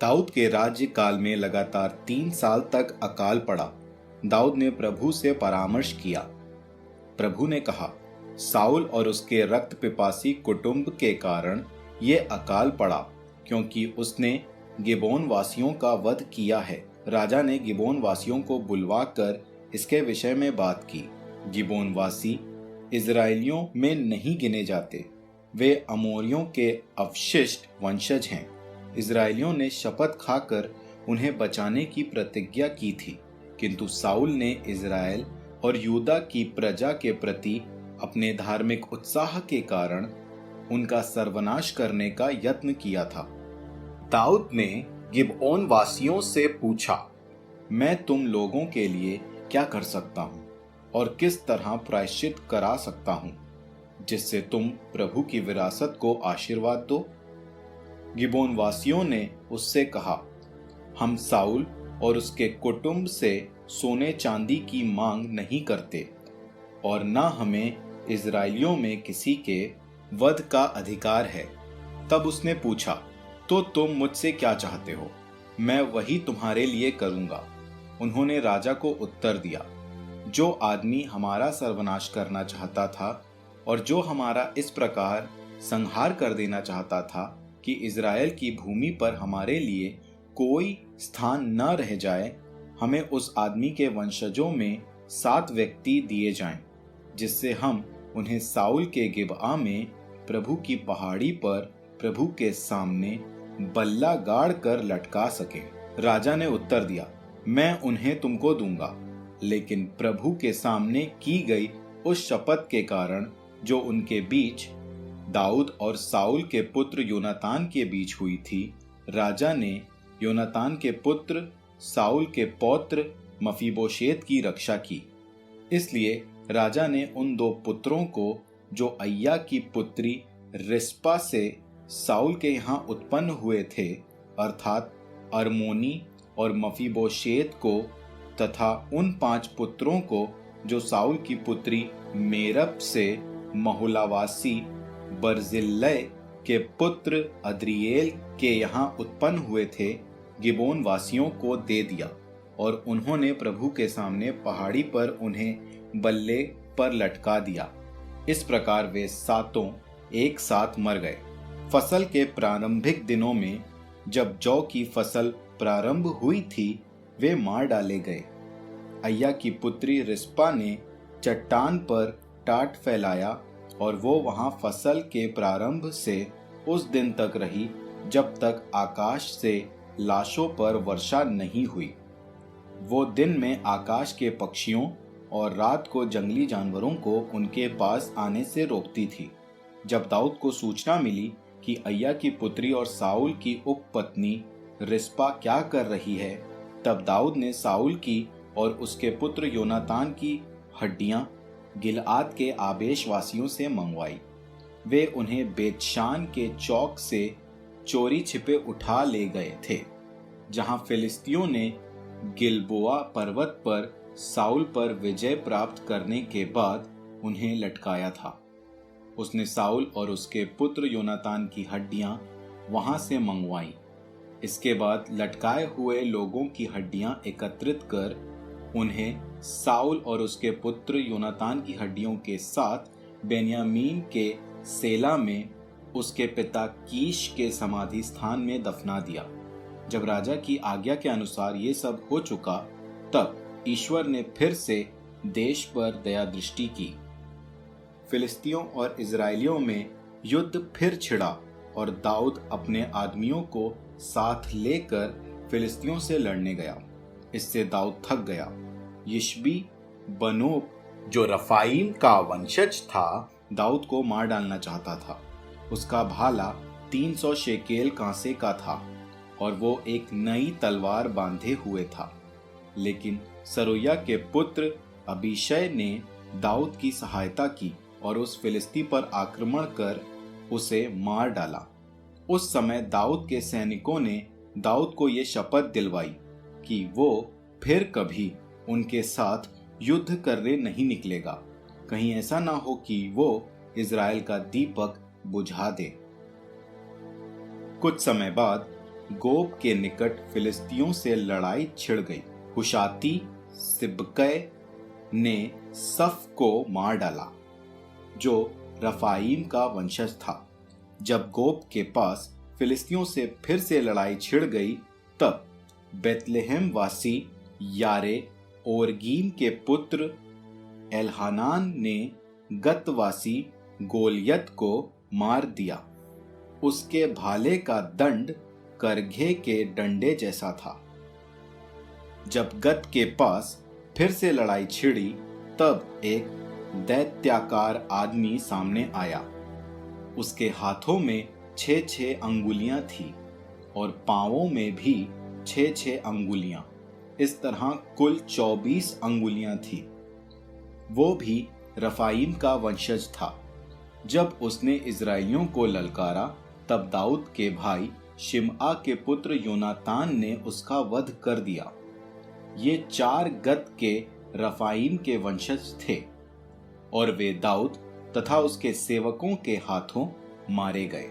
दाऊद के राज्य काल में लगातार 3 साल तक अकाल पड़ा। दाऊद ने प्रभु से परामर्श किया। प्रभु ने कहा, साउल और उसके रक्त पिपासी कुटुंब के कारण ये अकाल पड़ा, क्योंकि उसने गिबोन वासियों का वध किया है। राजा ने गिबोन वासियों को बुलवाकर इसके विषय में बात की। गिबोन वासी इजरायलियों में नहीं गिने जाते, वे अमोरियों के अवशिष्ट वंशज हैं। इजरायलियों ने शपथ खाकर उन्हें बचाने की प्रतिज्ञा की थी, किंतु साउल ने इजराइल और यूदा की प्रजा के प्रति अपने धार्मिक उत्साह के कारण उनका सर्वनाश करने का यत्न किया था। दाऊद ने गिबओन वासियों से पूछा, मैं तुम लोगों के लिए क्या कर सकता हूँ और किस तरह प्रायश्चित करा सकता हूँ, जिससे तुम प्रभु की विरासत को आशीर्वाद दो? गिबोन वासियों ने उससे कहा, हम साउल और उसके कुटुंब से सोने चांदी की मांग नहीं करते और न हमें इजराइलियों में किसी के वध का अधिकार है। तब उसने पूछा, तो तुम मुझसे क्या चाहते हो? मैं वही तुम्हारे लिए करूंगा। उन्होंने राजा को उत्तर दिया, जो आदमी हमारा सर्वनाश करना चाहता था और जो हमारा इस प्रकार संहार कर देना चाहता था कि इजराइल की भूमि पर हमारे लिए कोई स्थान न रह जाए, हमें उस आदमी के वंशजों में 7 व्यक्ति दिए जाएं, जिससे हम उन्हें साउल के गिबआ में प्रभु की पहाड़ी पर प्रभु के सामने बल्ला गाड़ कर लटका सके। राजा ने उत्तर दिया, मैं उन्हें तुमको दूंगा, लेकिन प्रभु के सामने की गई उस शपथ के कारण जो उनके बीच दाऊद और साउल के पुत्र योनातान के बीच हुई थी, राजा ने योनातान के पुत्र साउल के पौत्र मफीबोशेत की रक्षा की। इसलिए राजा ने उन 2 पुत्रों को, जो अय्या की पुत्री रिस्पा से साउल के यहाँ उत्पन्न हुए थे, अर्थात अरमोनी और मफीबोशेत को, तथा उन 5 पुत्रों को जो साउल की पुत्री मेरब से महुलावासी बर्जिल्लै के पुत्र अद्रिएल के यहाँ उत्पन्न हुए थे, गिबोन वासियों को दे दिया और उन्होंने प्रभु के सामने पहाड़ी पर उन्हें बल्ले पर लटका दिया। इस प्रकार वे 7 एक साथ मर गए। फसल के प्रारंभिक दिनों में जब जौ की फसल प्रारंभ हुई थी, वे मार डाले गए। अय्या की पुत्री रिस्पा ने चट्टान पर टाट फैलाया और वो वहां फसल के प्रारंभ से उस दिन तक रही जब तक आकाश से लाशों पर वर्षा नहीं हुई। वो दिन में आकाश के पक्षियों और रात को जंगली जानवरों को उनके पास आने से रोकती थी। जब दाऊद को सूचना मिली कि अय्या की पुत्री और साउल की उपपत्नी रिस्पा क्या कर रही है, तब दाऊद ने साउल की और उसके पुत्र योनातान की हड्डियां गिलआद के आबेश वासियों से मंगवाई। वे उन्हें बेतशान के चौक से चोरी छिपे उठा ले गए थे, जहां फिलिस्तियों ने गिलबोआ पर्वत पर साउल पर विजय प्राप्त करने के बाद उन्हें लटकाया था। उसने साउल और उसके पुत्र योनातान की हड्डियां वहां से मंगवाई। इसके बाद लटकाए हुए लोगों की हड्डियां एकत्रित कर उन्हें साउल और उसके पुत्र योनातान की हड्डियों के साथ बेन्यामीन के सेला में उसके पिता कीश के समाधि स्थान में दफना दिया। जब राजा की आज्ञा के अनुसार ये सब हो चुका, तब ईश्वर ने फिर से देश पर दया दृष्टि की। फिलिस्तियों और इजराइलियों में युद्ध फिर छिड़ा और दाऊद अपने आदमियों को साथ लेकर फिलिस्तियों से लड़ने गया। इससे दाऊद थक गया। यिशबी बनोब, जो रफाईम का वंशज था, दाऊद को मार डालना चाहता था। उसका भाला 300 शेकेल कांसे का था और वो एक नई तलवार बांधे हुए था। लेकिन सरुया के पुत्र अबीशै ने दाऊद की सहायता की और उस फिलिस्ती पर आक्रमण कर उसे मार डाला। उस समय दाऊद के सैनिकों ने दाऊद को ये शपथ दिलवाई कि वो फिर कभी उनके साथ युद्ध करने नहीं निकलेगा, कहीं ऐसा ना हो कि वो इजराइल का दीपक बुझा दे। कुछ समय बाद गोब के निकट फिलिस्तियों से लड़ाई छिड़ गई। हुशाती सिबकै ने सफ को मार डाला, जो रफाईम का वंशज था। जब गोब के पास फिलिस्तियों से फिर से लड़ाई छिड़ गई, तब बेतलेहम वासी यारे ओरगीम के पुत्र एलहानान ने गतवासी गोलियत को मार दिया। उसके भाले का दंड करघे के डंडे जैसा था। जब गत के पास फिर से लड़ाई छिड़ी, तब एक दैत्याकार आदमी सामने आया। उसके हाथों में 6-6 अंगुलियां थी और पांवों में भी 6-6 अंगुलियां। इस तरह कुल 24 अंगुलियां थी। वो भी रफाईम का वंशज था। जब उसने इजराइलियों को ललकारा, तब दाऊद के भाई शिमआ के पुत्र योनातान ने उसका वध कर दिया। ये 4 गत के रफाईम के वंशज थे और वे दाऊद तथा उसके सेवकों के हाथों मारे गए।